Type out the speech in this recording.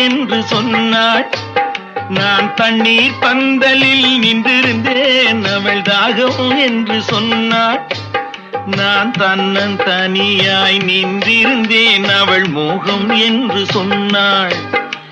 என்று சொன்னாள். நான் தண்ணீர் பந்தலில் நின்றிருந்தேன், அவள் தாகம் என்று சொன்னாள். நான் தன்னன் தனியாய் நின்றிருந்தேன், அவள் மோகம் என்று சொன்னாள்.